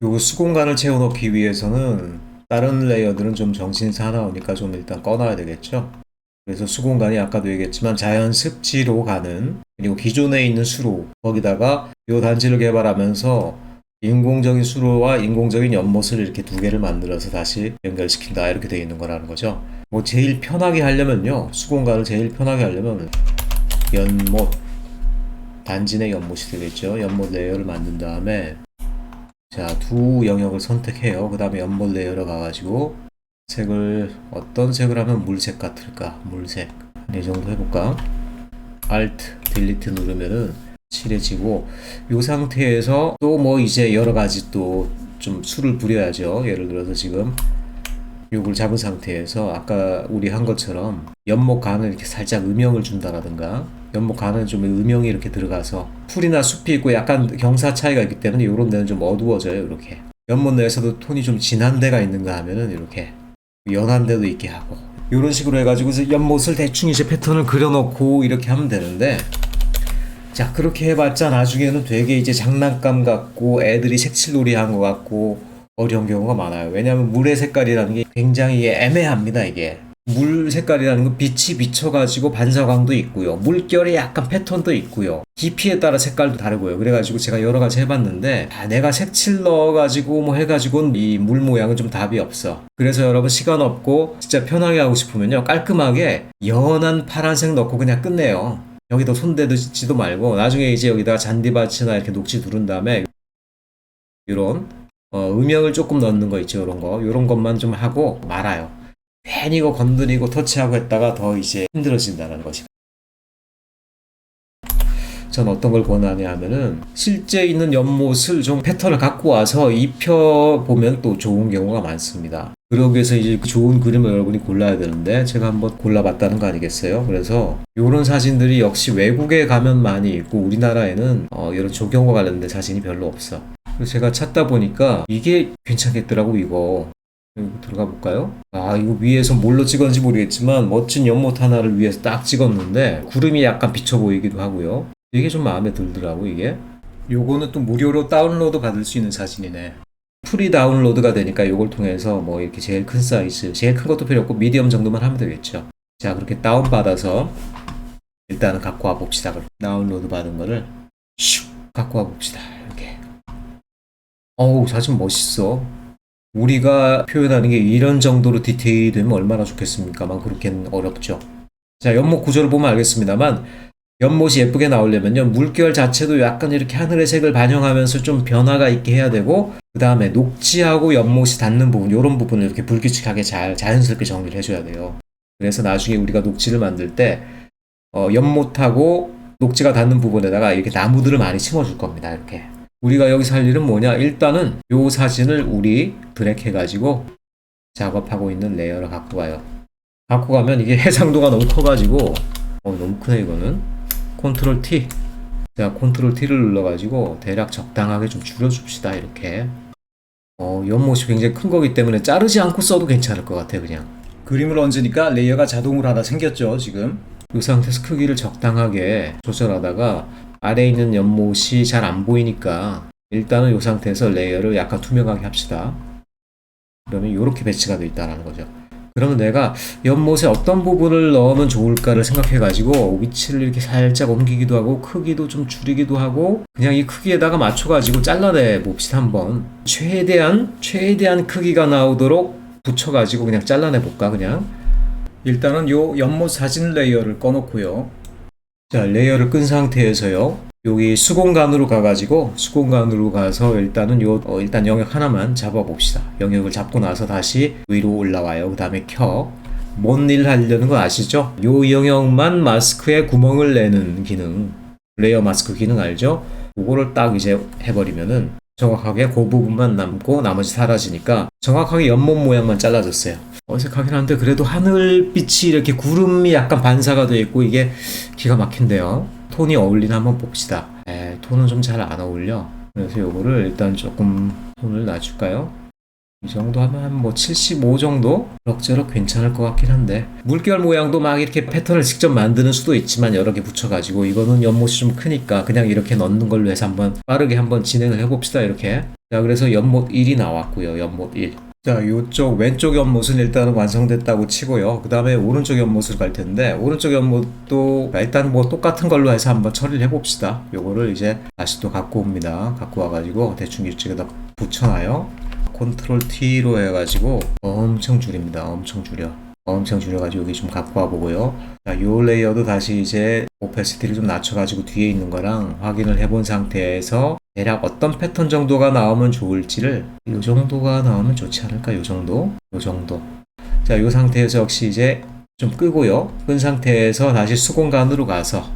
요 수공간을 채워넣기 위해서는 다른 레이어들은 좀 정신 사나우니까 좀 일단 꺼놔야 되겠죠. 그래서 수공간이 아까도 얘기했지만 자연 습지로 가는, 그리고 기존에 있는 수로, 거기다가 요 단지를 개발하면서 인공적인 수로와 인공적인 연못을 이렇게 두 개를 만들어서 다시 연결시킨다, 이렇게 되어 있는 거라는 거죠. 뭐 제일 편하게 하려면요, 수공간을 제일 편하게 하려면 연못, 단지 내 연못이 되겠죠. 연못 레이어를 만든 다음에 자, 두 영역을 선택해요. 그 다음에 연못 레이어로 가가지고 색을 어떤 색을 하면 물색 같을까? 물색 이 정도 해볼까? Alt, Delete 누르면은 칠해지고, 이 상태에서 또 뭐 이제 여러 가지 또 좀 수를 부려야죠. 예를 들어서 지금 요걸 잡은 상태에서 아까 우리 한 것처럼 연못 간을 이렇게 살짝 음영을 준다라든가, 연못 간은 좀 음영이 이렇게 들어가서 풀이나 숲이 있고 약간 경사 차이가 있기 때문에 이런 데는 좀 어두워져요. 이렇게 연못 내에서도 톤이 좀 진한 데가 있는가 하면은 이렇게 연한 데도 있게 하고, 이런 식으로 해가지고 연못을 대충 이제 패턴을 그려놓고 이렇게 하면 되는데, 자, 그렇게 해봤자 나중에는 되게 이제 장난감 같고 애들이 색칠놀이 한 것 같고 어려운 경우가 많아요. 왜냐하면 물의 색깔이라는 게 굉장히 애매합니다. 이게 물 색깔이라는 건 빛이 비쳐가지고 반사광도 있고요, 물결에 약간 패턴도 있고요, 깊이에 따라 색깔도 다르고요. 그래가지고 제가 여러 가지 해봤는데 내가 색칠 넣어가지고 뭐 해가지고는 이 물 모양은 좀 답이 없어. 그래서 여러분 시간 없고 진짜 편하게 하고 싶으면요, 깔끔하게 연한 파란색 넣고 그냥 끝내요. 여기다 손대지도 말고 나중에 이제 여기다가 잔디밭이나 이렇게 녹지 두른 다음에 이런 음영을 조금 넣는 거 있죠. 이런 것만 좀 하고 말아요. 괜히 이거 건드리고 터치하고 했다가 더 이제 힘들어진다는 것이. 전 어떤 걸 권하냐 하면은 실제 있는 연못을 좀 패턴을 갖고 와서 입혀보면 또 좋은 경우가 많습니다. 그러기 위해서 이제 좋은 그림을 여러분이 골라야 되는데 제가 한번 골라봤다는 거 아니겠어요? 그래서 이런 사진들이 역시 외국에 가면 많이 있고 우리나라에는 이런 조경과 관련된 사진이 별로 없어. 그래서 제가 찾다 보니까 이게 괜찮겠더라고. 이거 여기 들어가 볼까요? 아, 이거 위에서 뭘로 찍었는지 모르겠지만 멋진 연못 하나를 위에서 딱 찍었는데 구름이 약간 비쳐 보이기도 하고요. 이게 좀 마음에 들더라고. 이게 요거는 또 무료로 다운로드 받을 수 있는 사진이네. 프리 다운로드가 되니까 요걸 통해서 뭐 이렇게 제일 큰 사이즈, 제일 큰 것도 필요 없고 미디엄 정도만 하면 되겠죠. 자, 그렇게 다운받아서 일단은 갖고 와 봅시다. 다운로드 받은 거를 슉 갖고 와 봅시다. 이렇게. 어우, 사진 멋있어. 우리가 표현하는 게 이런 정도로 디테일이 되면 얼마나 좋겠습니까만 그렇게는 어렵죠. 자, 연못 구조를 보면 알겠습니다만 연못이 예쁘게 나오려면요, 물결 자체도 약간 이렇게 하늘의 색을 반영하면서 좀 변화가 있게 해야 되고, 그 다음에 녹지하고 연못이 닿는 부분, 이런 부분을 이렇게 불규칙하게 잘 자연스럽게 정리를 해줘야 돼요. 그래서 나중에 우리가 녹지를 만들 때 연못하고 녹지가 닿는 부분에다가 이렇게 나무들을 많이 심어줄 겁니다. 이렇게 우리가 여기서 할 일은 뭐냐, 일단은 요 사진을 우리 드래그 해가지고 작업하고 있는 레이어를 갖고 가요. 갖고 가면 이게 해상도가 너무 커가지고 너무 크네. 이거는 컨트롤 T. 자, 컨트롤 T를 눌러가지고 대략 적당하게 좀 줄여줍시다. 이렇게. 연못이 굉장히 큰 거기 때문에 자르지 않고 써도 괜찮을 것 같아요. 그냥 그림을 얹으니까 레이어가 자동으로 하나 생겼죠. 지금 이 상태에서 크기를 적당하게 조절하다가 아래에 있는 연못이 잘 안 보이니까 일단은 이 상태에서 레이어를 약간 투명하게 합시다. 그러면 이렇게 배치가 되어 있다는 거죠. 그러면 내가 연못에 어떤 부분을 넣으면 좋을까를 생각해가지고 위치를 이렇게 살짝 옮기기도 하고 크기도 좀 줄이기도 하고 그냥 이 크기에다가 맞춰가지고 잘라내 봅시다. 한번 최대한 크기가 나오도록 붙여가지고 그냥 잘라내 볼까. 그냥 일단은 요 연못 사진 레이어를 꺼놓고요. 자, 레이어를 끈 상태에서요, 여기 수공간으로 가서 일단은 일단 영역 하나만 잡아봅시다. 영역을 잡고 나서 다시 위로 올라와요. 그 다음에 뭔 일 하려는 거 아시죠? 요 영역만 마스크에 구멍을 내는 기능, 레이어 마스크 기능 알죠? 그거를 딱 이제 해버리면은 정확하게 그 부분만 남고 나머지 사라지니까 정확하게 연못 모양만 잘라졌어요. 어색하긴 한데 그래도 하늘빛이 이렇게 구름이 약간 반사가 되어 있고 이게 기가 막힌데요. 톤이 어울리나 한번 봅시다. 톤은 좀 잘 안 어울려. 그래서 요거를 일단 조금 톤을 낮출까요? 이 정도 하면 한 뭐 75 정도? 그럭저럭 괜찮을 것 같긴 한데 물결 모양도 막 이렇게 패턴을 직접 만드는 수도 있지만 여러 개 붙여가지고 이거는 연못이 좀 크니까 그냥 이렇게 넣는 걸로 해서 한번 빠르게 한번 진행을 해봅시다. 이렇게. 자, 그래서 연못 1이 나왔고요. 연못 1. 자, 요쪽 왼쪽 연못은 일단은 완성됐다고 치고요. 그 다음에 오른쪽 연못을 갈 텐데, 오른쪽 연못도 일단 뭐 똑같은 걸로 해서 한번 처리를 해봅시다. 요거를 이제 다시 또 갖고 옵니다. 갖고 와가지고 대충 이쪽에다 붙여놔요. 컨트롤 T로 해가지고 엄청 줄입니다. 엄청 줄여. 엄청 줄여가지고 여기 좀 갖고 와보고요. 자, 요 레이어도 다시 이제 오페시티를 좀 낮춰가지고 뒤에 있는 거랑 확인을 해본 상태에서 대략 어떤 패턴 정도가 나오면 좋을지를, 요 정도가 나오면 좋지 않을까? 요 정도? 요 정도. 자, 요 상태에서 역시 이제 좀 끄고요. 끈 상태에서 다시 수공간으로 가서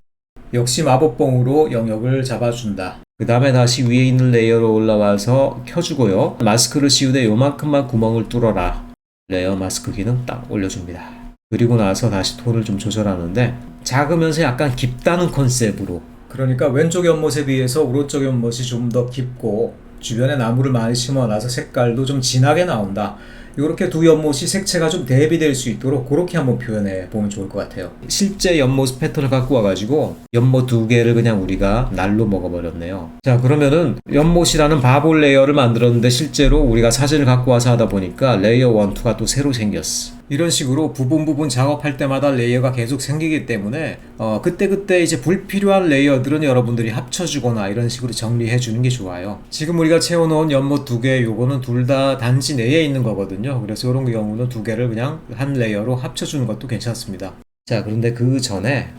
역시 마법봉으로 영역을 잡아준다. 그 다음에 다시 위에 있는 레이어로 올라와서 켜주고요. 마스크를 씌우되 요만큼만 구멍을 뚫어라. 레이어 마스크 기능 딱 올려줍니다. 그리고 나서 다시 톤을 좀 조절하는데, 작으면서 약간 깊다는 컨셉으로, 그러니까 왼쪽 연못에 비해서 오른쪽 연못이 좀 더 깊고 주변에 나무를 많이 심어놔서 색깔도 좀 진하게 나온다. 이렇게 두 연못이 색채가 좀 대비될 수 있도록 그렇게 한번 표현해 보면 좋을 것 같아요. 실제 연못 패턴을 갖고 와가지고 연못 두 개를 그냥 우리가 날로 먹어버렸네요. 자, 그러면은 연못이라는 바볼 레이어를 만들었는데 실제로 우리가 사진을 갖고 와서 하다 보니까 레이어 1, 2가 또 새로 생겼어. 이런 식으로 부분 작업할 때마다 레이어가 계속 생기기 때문에 그때 이제 불필요한 레이어들은 여러분들이 합쳐주거나 이런 식으로 정리해 주는 게 좋아요. 지금 우리가 채워놓은 연못 두 개, 요거는 둘 다 단지 내에 있는 거거든요. 그래서 이런 경우는 두 개를 그냥 한 레이어로 합쳐주는 것도 괜찮습니다. 자, 그런데 그 전에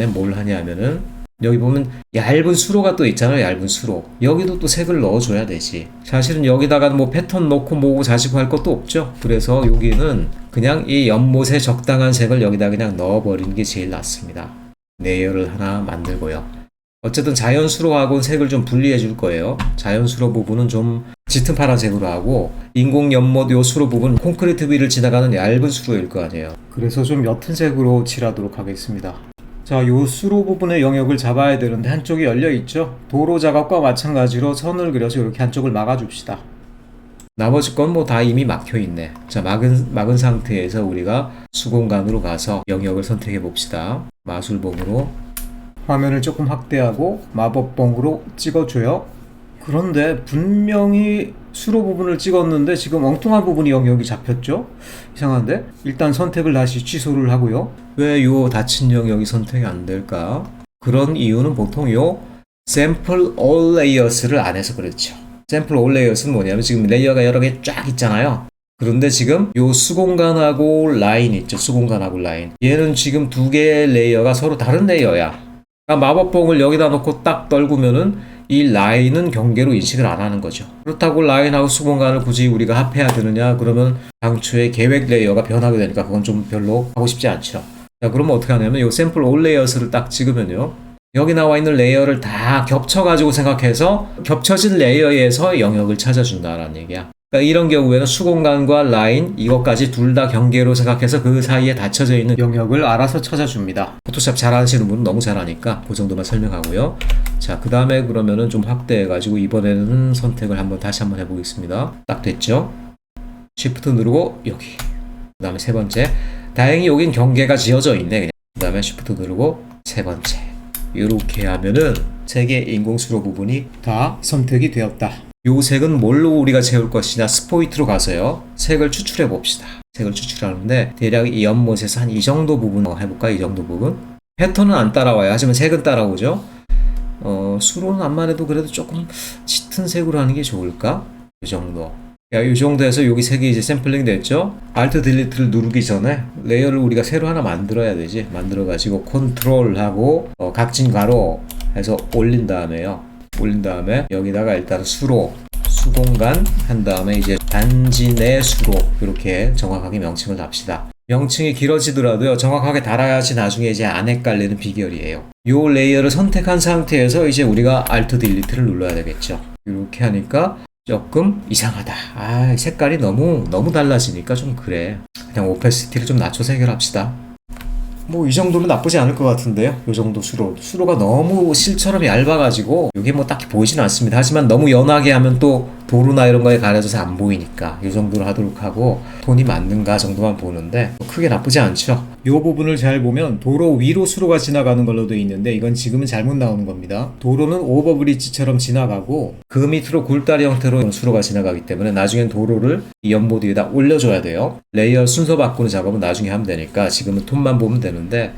뭘 하냐면은, 여기 보면 얇은 수로가 또 있잖아요. 얇은 수로. 여기도 또 색을 넣어줘야 되지. 사실은 여기다가 뭐 패턴 넣고 뭐고 자시고 할 것도 없죠. 그래서 여기는 그냥 이 연못에 적당한 색을 여기다 그냥 넣어버리는 게 제일 낫습니다. 레이어를 하나 만들고요. 어쨌든 자연 수로하고는 색을 좀 분리해 줄 거예요. 자연 수로 부분은 좀 짙은 파란색으로 하고, 인공 연못 요 수로 부분 콘크리트 위를 지나가는 얇은 수로일 거 아니에요. 그래서 좀 옅은 색으로 칠하도록 하겠습니다. 자, 요 수로 부분의 영역을 잡아야 되는데 한쪽이 열려 있죠. 도로 작업과 마찬가지로 선을 그려서 이렇게 한쪽을 막아줍시다. 나머지 건 뭐 다 이미 막혀 있네. 자, 막은 상태에서 우리가 수공간으로 가서 영역을 선택해 봅시다. 마술봉으로 화면을 조금 확대하고 마법봉으로 찍어줘요. 그런데 분명히 수로 부분을 찍었는데 지금 엉뚱한 부분이 영역이 잡혔죠? 이상한데? 일단 선택을 다시 취소를 하고요. 왜 요 닫힌 영역이 선택이 안 될까? 그런 이유는 보통 요 Sample All Layers를 안 해서 그렇죠. Sample All Layers는 뭐냐면 지금 레이어가 여러 개 쫙 있잖아요. 그런데 지금 요 수공간하고 라인 있죠. 수공간하고 라인. 얘는 지금 두 개의 레이어가 서로 다른 레이어야. 그러니까 마법봉을 여기다 놓고 딱 떨구면은 이 라인은 경계로 인식을 안 하는 거죠. 그렇다고 라인하고 수공간을 굳이 우리가 합해야 되느냐? 그러면 당초의 계획 레이어가 변하게 되니까 그건 좀 별로 하고 싶지 않죠. 자, 그러면 어떻게 하냐면 요 샘플 올 레이어스를 딱 찍으면요. 여기 나와 있는 레이어를 다 겹쳐가지고 생각해서 겹쳐진 레이어에서 영역을 찾아준다라는 얘기야. 그러니까 이런 경우에는 수공간과 라인 이것까지 둘 다 경계로 생각해서 그 사이에 닫혀져 있는 영역을 알아서 찾아줍니다. 포토샵 잘 하시는 분은 너무 잘하니까 그 정도만 설명하고요. 자, 그 다음에 그러면은 좀 확대해가지고 이번에는 선택을 다시 한번 해보겠습니다. 딱 됐죠? Shift 누르고 여기. 그 다음에 세 번째. 다행히 여긴 경계가 지어져 있네. 그냥. 그 다음에 Shift 누르고 세 번째. 이렇게 하면은 세 개의 인공수로 부분이 다 선택이 되었다. 요 색은 뭘로 우리가 채울 것이냐, 스포이트로 가서요 색을 추출해 봅시다. 색을 추출하는데 대략 이 연못에서 한 이 정도 부분 해볼까? 이 정도 부분 패턴은 안 따라와요. 하지만 색은 따라오죠. 수로는 안만 해도 그래도 조금 짙은 색으로 하는 게 좋을까? 이 정도. 이 정도에서 여기 색이 이제 샘플링 됐죠. Alt 딜리트를 누르기 전에 레이어를 우리가 새로 하나 만들어야 되지. 만들어 가지고 컨트롤하고 각진 가로 해서 올린 다음에요. 올린 다음에 여기다가 일단 수공간 한 다음에 이제 단지 내 수로 이렇게 정확하게 명칭을 답시다. 명칭이 길어지더라도요 정확하게 달아야지 나중에 이제 안 헷갈리는 비결이에요. 요 레이어를 선택한 상태에서 이제 우리가 Alt 딜리트를 눌러야 되겠죠. 이렇게 하니까 조금 이상하다. 색깔이 너무 달라지니까 좀 그래. 그냥 오페시티를 좀 낮춰서 해결합시다. 뭐 이 정도면 나쁘지 않을 것 같은데요. 요 정도 수로가 너무 실처럼 얇아가지고 이게 뭐 딱히 보이진 않습니다. 하지만 너무 연하게 하면 또 도로나 이런 거에 가려져서 안 보이니까 이 정도로 하도록 하고 톤이 맞는가 정도만 보는데 크게 나쁘지 않죠. 이 부분을 잘 보면 도로 위로 수로가 지나가는 걸로 되어 있는데 이건 지금은 잘못 나오는 겁니다. 도로는 오버브리지처럼 지나가고 그 밑으로 굴다리 형태로 수로가 지나가기 때문에 나중엔 도로를 이 연못 위에다 올려줘야 돼요. 레이어 순서 바꾸는 작업은 나중에 하면 되니까 지금은 톤만 보면 되는데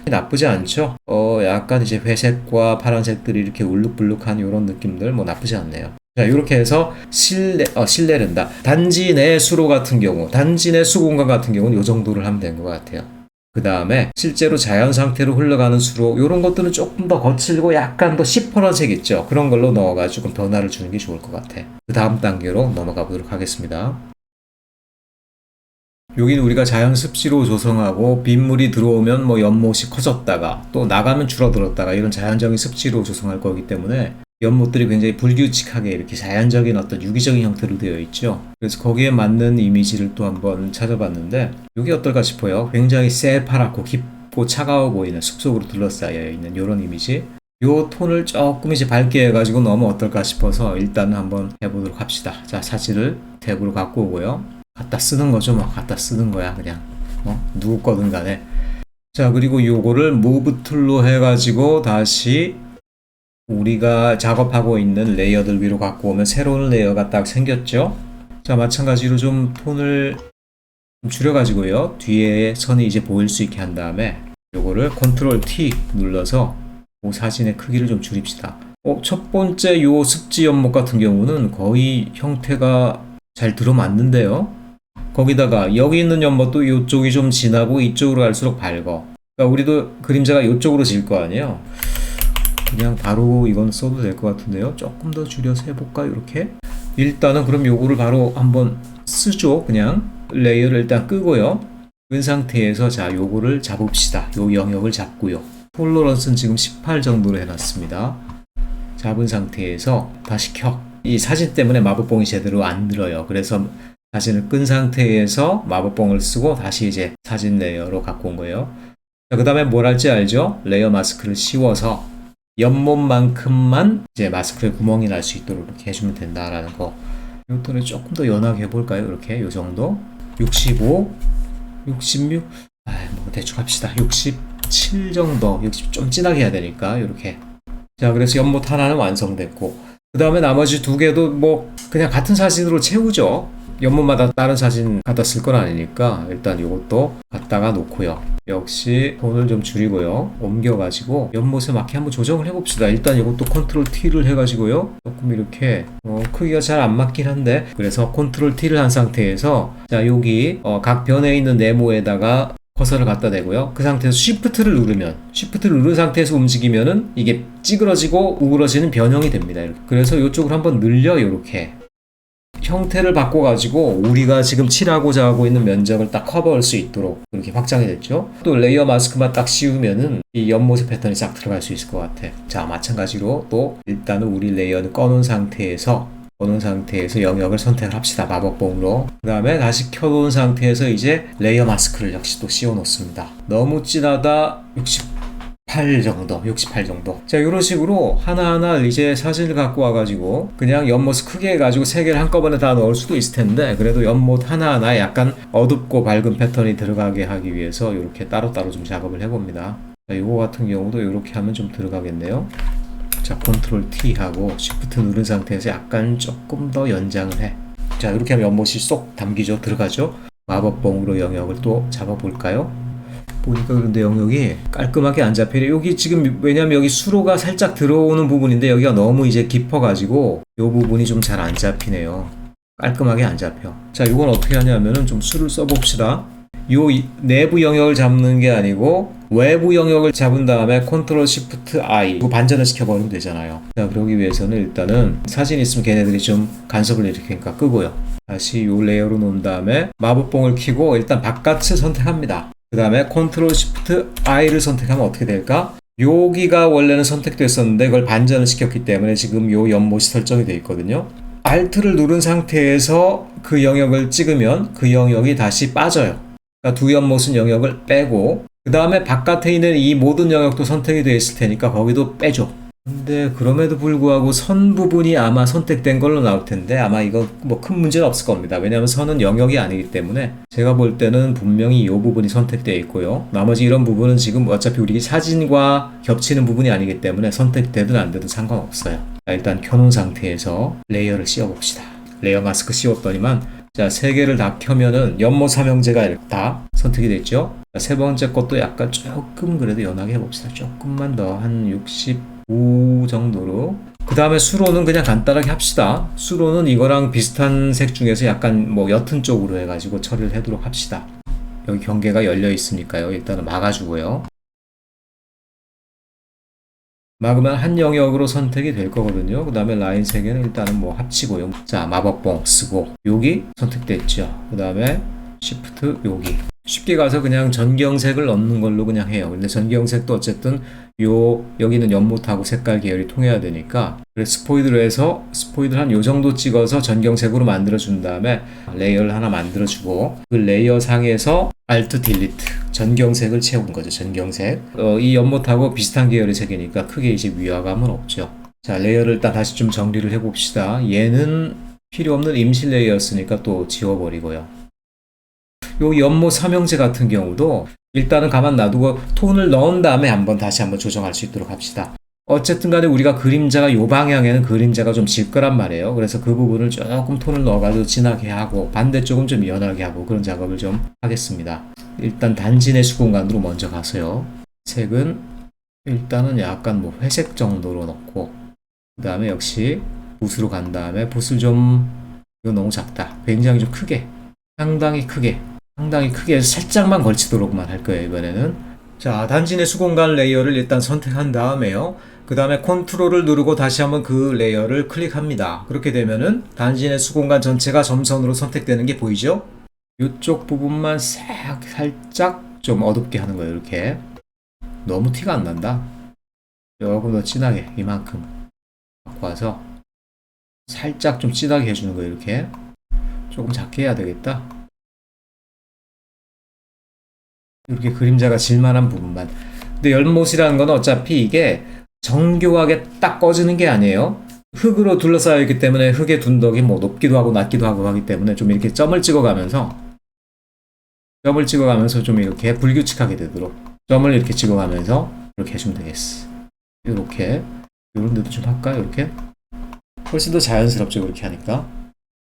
나쁘지 않죠. 약간 이제 회색과 파란색들이 이렇게 울룩불룩한 이런 느낌들 뭐 나쁘지 않네요. 자, 이렇게 해서 실내른다. 단지 내 수로 같은 경우, 단지 내 수공간 같은 경우는 이 정도를 하면 된 것 같아요. 그 다음에 실제로 자연 상태로 흘러가는 수로 이런 것들은 조금 더 거칠고 약간 더 시퍼런색 있죠. 그런 걸로 넣어가지고 변화를 주는 게 좋을 것 같아. 그 다음 단계로 넘어가 보도록 하겠습니다. 여기는 우리가 자연 습지로 조성하고 빗물이 들어오면 뭐 연못이 커졌다가 또 나가면 줄어들었다가 이런 자연적인 습지로 조성할 거기 때문에 연못들이 굉장히 불규칙하게 이렇게 자연적인 어떤 유기적인 형태로 되어 있죠. 그래서 거기에 맞는 이미지를 또 한번 찾아봤는데 이게 어떨까 싶어요. 굉장히 새파랗고 깊고 차가워 보이는 숲속으로 둘러싸여 있는 이런 이미지. 요 톤을 조금 이제 밝게 해가지고 넣으면 어떨까 싶어서 일단 한번 해보도록 합시다. 자, 사진을 탭으로 갖고 오고요. 갖다 쓰는 거죠. 뭐 갖다 쓰는 거야 그냥. 누구 거든 간에. 자, 그리고 요거를 무브 툴로 해가지고 다시 우리가 작업하고 있는 레이어들 위로 갖고 오면 새로운 레이어가 딱 생겼죠. 자, 마찬가지로 좀 톤을 좀 줄여가지고요. 뒤에 선이 이제 보일 수 있게 한 다음에 요거를 컨트롤 T 눌러서 그 사진의 크기를 좀 줄입시다. 첫 번째 요 습지 연못 같은 경우는 거의 형태가 잘 들어맞는데요. 거기다가 여기 있는 연못도 이쪽이 좀 진하고 이쪽으로 갈수록 밝어. 그러니까 우리도 그림자가 이쪽으로 질 거 아니에요. 그냥 바로 이건 써도 될 것 같은데요. 조금 더 줄여서 해볼까 이렇게. 일단은 그럼 요거를 바로 한번 쓰죠. 그냥 레이어를 일단 끄고요. 끈 상태에서 자 요거를 잡읍시다. 요 영역을 잡고요. 톨러런스는 지금 18 정도로 해놨습니다. 잡은 상태에서 다시 켜. 이 사진 때문에 마법봉이 제대로 안 들어요. 그래서 사진을 끈 상태에서 마법봉을 쓰고 다시 이제 사진 레이어로 갖고 온 거예요. 자, 그 다음에 뭘 할지 알죠? 레이어 마스크를 씌워서 연못만큼만 이제 마스크에 구멍이 날 수 있도록 이렇게 해주면 된다라는 거. 이것들을 조금 더 연하게 해볼까요? 이렇게 요 정도. 65, 66, 뭐 대충 합시다. 67 정도. 60 좀 진하게 해야 되니까 이렇게. 자, 그래서 연못 하나는 완성됐고 그 다음에 나머지 두 개도 뭐 그냥 같은 사진으로 채우죠. 연못마다 다른 사진 갖다 쓸 건 아니니까 일단 이것도 갖다가 놓고요. 역시 톤을 좀 줄이고요. 옮겨가지고 연못에 맞게 한번 조정을 해봅시다. 일단 이것도 컨트롤 T를 해가지고요. 조금 이렇게 크기가 잘 안 맞긴 한데 그래서 컨트롤 T를 한 상태에서 자 여기 각 변에 있는 네모에다가 커서를 갖다 대고요. 그 상태에서 Shift를 누른 상태에서 움직이면은 이게 찌그러지고 우그러지는 변형이 됩니다. 이렇게. 그래서 이쪽으로 한번 늘려 이렇게. 형태를 바꿔가지고 우리가 지금 칠하고자 하고 있는 면적을 딱 커버할 수 있도록 이렇게 확장이 됐죠. 또 레이어 마스크만 딱 씌우면은 이 연못의 패턴이 싹 들어갈 수 있을 것 같아. 자, 마찬가지로 또 일단은 우리 레이어는 꺼놓은 상태에서 영역을 선택을 합시다. 마법봉으로. 그 다음에 다시 켜놓은 상태에서 이제 레이어 마스크를 역시 또 씌워 놓습니다. 너무 진하다 68 정도. 자, 이런 식으로 하나하나 이제 사진을 갖고 와가지고 그냥 연못을 크게 해가지고 세 개를 한꺼번에 다 넣을 수도 있을 텐데 그래도 연못 하나하나에 약간 어둡고 밝은 패턴이 들어가게 하기 위해서 이렇게 따로따로 좀 작업을 해봅니다. 자, 이거 같은 경우도 이렇게 하면 좀 들어가겠네요. 자, 컨트롤 T 하고 Shift 누른 상태에서 약간 조금 더 연장을 해. 자, 이렇게 하면 연못이 쏙 담기죠. 들어가죠. 마법봉으로 영역을 또 잡아볼까요? 보니까 그런데 영역이 깔끔하게 안 잡히네. 여기 지금 왜냐면 여기 수로가 살짝 들어오는 부분인데 여기가 너무 이제 깊어가지고 이 부분이 좀 잘 안 잡히네요. 깔끔하게 안 잡혀. 자, 이건 어떻게 하냐면은 좀 수를 써봅시다. 요 내부 영역을 잡는 게 아니고 외부 영역을 잡은 다음에 컨트롤 시프트 I 이거 반전을 시켜버리면 되잖아요. 자, 그러기 위해서는 일단은 사진 있으면 걔네들이 좀 간섭을 일으키니까 끄고요. 다시 요 레이어로 놓은 다음에 마법봉을 켜고 일단 바깥을 선택합니다. 그 다음에 컨트롤 시프트 I를 선택하면 어떻게 될까? 여기가 원래는 선택됐었는데 그걸 반전을 시켰기 때문에 지금 요 연못이 설정이 되어 있거든요. Alt를 누른 상태에서 그 영역을 찍으면 그 영역이 다시 빠져요. 그러니까 두 연못은 영역을 빼고 그 다음에 바깥에 있는 이 모든 영역도 선택이 되어 있을 테니까 거기도 빼줘. 근데 그럼에도 불구하고 선 부분이 아마 선택된 걸로 나올 텐데 아마 이거 뭐 큰 문제는 없을 겁니다. 왜냐하면 선은 영역이 아니기 때문에 제가 볼 때는 분명히 이 부분이 선택되어 있고요. 나머지 이런 부분은 지금 어차피 우리 사진과 겹치는 부분이 아니기 때문에 선택되든 안 되든 상관없어요. 자, 일단 켜놓은 상태에서 레이어를 씌워봅시다. 레이어 마스크 씌웠더니만 자, 세 개를 다 켜면은 연못 삼형제가 다 선택이 됐죠. 자, 세 번째 것도 약간 조금 그래도 연하게 해봅시다. 조금만 더 한 65 정도로. 그 다음에 수로는 그냥 간단하게 합시다. 수로는 이거랑 비슷한 색 중에서 약간 뭐 옅은 쪽으로 해가지고 처리를 하도록 합시다. 여기 경계가 열려 있으니까요. 일단은 막아주고요. 막으면 한 영역으로 선택이 될 거거든요. 그 다음에 라인 3개는 일단은 뭐 합치고요. 자, 마법봉 쓰고 여기 선택됐죠. 그 다음에 Shift 여기 쉽게 가서 그냥 전경색을 넣는 걸로 그냥 해요. 근데 전경색도 어쨌든 여기는 연못하고 색깔 계열이 통해야 되니까 그래서 스포이드로 해서 스포이드를 한 요 정도 찍어서 전경색으로 만들어 준 다음에 레이어를 하나 만들어 주고 그 레이어 상에서 Alt Delete 전경색을 채운 거죠. 전경색. 이 연못하고 비슷한 계열의 색이니까 크게 이제 위화감은 없죠. 자, 레이어를 일단 다시 좀 정리를 해 봅시다. 얘는 필요 없는 임시 레이어였으니까 또 지워버리고요. 요 연못 삼형제 같은 경우도 일단은 가만 놔두고 톤을 넣은 다음에 다시 한번 조정할 수 있도록 합시다. 어쨌든 간에 우리가 그림자가 요 방향에는 그림자가 좀 질 거란 말이에요. 그래서 그 부분을 조금 톤을 넣어가지고 진하게 하고 반대쪽은 좀 연하게 하고 그런 작업을 좀 하겠습니다. 일단 단진의 수공간으로 먼저 가서요. 색은 일단은 약간 뭐 회색 정도로 넣고 그 다음에 역시 붓으로 간 다음에 붓을 좀 이거 너무 작다. 굉장히 좀 크게 상당히 크게 해서 살짝만 걸치도록만 할 거예요. 이번에는 자, 단진의 수공간 레이어를 일단 선택한 다음에요. 그 다음에 컨트롤을 누르고 다시 한번 그 레이어를 클릭합니다. 그렇게 되면은 단진의 수공간 전체가 점선으로 선택되는 게 보이죠? 이쪽 부분만 살짝 좀 어둡게 하는 거예요. 이렇게 너무 티가 안 난다. 조금 더 진하게 이만큼 갖고 와서 살짝 좀 진하게 해주는 거예요. 이렇게 조금 작게 해야 되겠다. 이렇게 그림자가 질만한 부분만. 근데 연못이라는 건 어차피 이게 정교하게 딱 꺼지는 게 아니에요. 흙으로 둘러싸여 있기 때문에 흙의 둔덕이 뭐 높기도 하고 낮기도 하고 하기 때문에 좀 이렇게 점을 찍어가면서 좀 이렇게 불규칙하게 되도록 점을 이렇게 찍어가면서 이렇게 해주면 되겠어. 이렇게 이런 데도 좀 할까요? 이렇게 훨씬 더 자연스럽죠. 그렇게 하니까.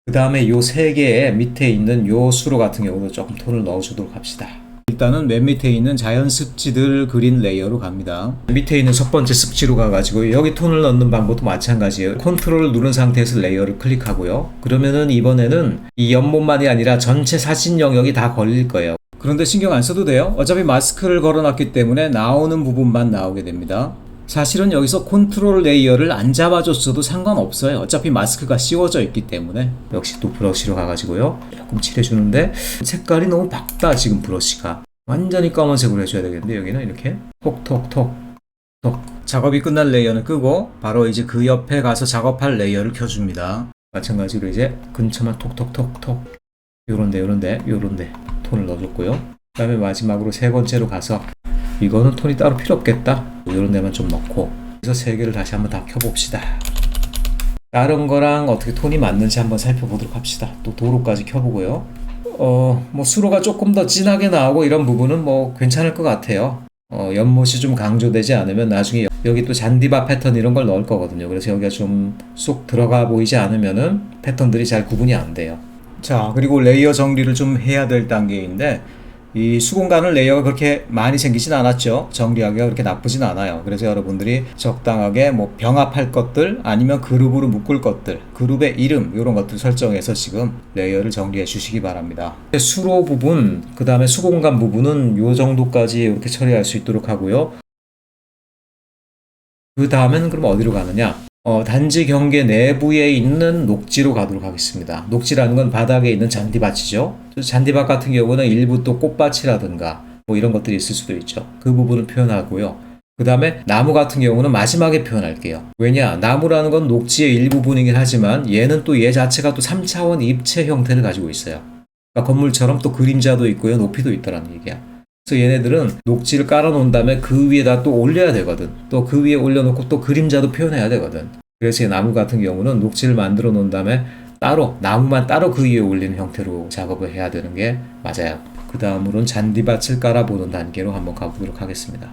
그 다음에 요 세 개의 밑에 있는 요 수로 같은 경우도 조금 톤을 넣어주도록 합시다. 일단은 맨 밑에 있는 자연 습지들 그린 레이어로 갑니다. 밑에 있는 첫 번째 습지로 가가지고 여기 톤을 넣는 방법도 마찬가지예요. 컨트롤을 누른 상태에서 레이어를 클릭하고요. 그러면은 이번에는 이 연못만이 아니라 전체 사진 영역이 다 걸릴 거예요. 그런데 신경 안 써도 돼요. 어차피 마스크를 걸어놨기 때문에 나오는 부분만 나오게 됩니다. 사실은 여기서 컨트롤 레이어를 안 잡아줬어도 상관없어요. 어차피 마스크가 씌워져 있기 때문에. 역시 또 브러쉬로 가가지고요. 조금 칠해주는데 색깔이 너무 밝다. 지금 브러쉬가 완전히 검은색으로 해줘야 되겠는데 여기는 이렇게 톡톡톡 작업이 끝난 레이어는 끄고 바로 이제 그 옆에 가서 작업할 레이어를 켜줍니다. 마찬가지로 이제 근처만 톡톡톡톡 요런데 톤을 넣어줬고요. 그 다음에 마지막으로 세 번째로 가서 이거는 톤이 따로 필요 없겠다. 이런 데만 좀 넣고 그래서 세 개를 다시 한번 다 켜봅시다. 다른 거랑 어떻게 톤이 맞는지 한번 살펴보도록 합시다. 또 도로까지 켜보고요. 뭐 수로가 조금 더 진하게 나오고 이런 부분은 뭐 괜찮을 것 같아요. 연못이 좀 강조되지 않으면 나중에 여기 또 잔디밭 패턴 이런 걸 넣을 거거든요. 그래서 여기가 좀 쏙 들어가 보이지 않으면은 패턴들이 잘 구분이 안 돼요. 자, 그리고 레이어 정리를 좀 해야 될 단계인데 이 수공간은 레이어가 그렇게 많이 생기진 않았죠. 정리하기가 그렇게 나쁘진 않아요. 그래서 여러분들이 적당하게 뭐 병합할 것들 아니면 그룹으로 묶을 것들, 그룹의 이름 이런 것들 설정해서 지금 레이어를 정리해 주시기 바랍니다. 수로 부분, 그 다음에 수공간 부분은 요 정도까지 이렇게 처리할 수 있도록 하고요. 그 다음에는 그럼 어디로 가느냐? 단지 경계 내부에 있는 녹지로 가도록 하겠습니다. 녹지라는 건 바닥에 있는 잔디밭이죠. 잔디밭 같은 경우는 일부 또 꽃밭이라든가 뭐 이런 것들이 있을 수도 있죠. 그 부분을 표현하고요. 그 다음에 나무 같은 경우는 마지막에 표현할게요. 왜냐? 나무라는 건 녹지의 일부분이긴 하지만 얘는 또 얘 자체가 또 3차원 입체 형태를 가지고 있어요. 그러니까 건물처럼 또 그림자도 있고요. 높이도 있다라는 얘기야. 그래서 얘네들은 녹지를 깔아 놓은 다음에 그 위에다 또 올려야 되거든. 또 그 위에 올려놓고 또 그림자도 표현해야 되거든. 그래서 이 나무 같은 경우는 녹지를 만들어 놓은 다음에 따로 나무만 따로 그 위에 올리는 형태로 작업을 해야 되는 게 맞아요. 그 다음으로는 잔디밭을 깔아보는 단계로 한번 가보도록 하겠습니다.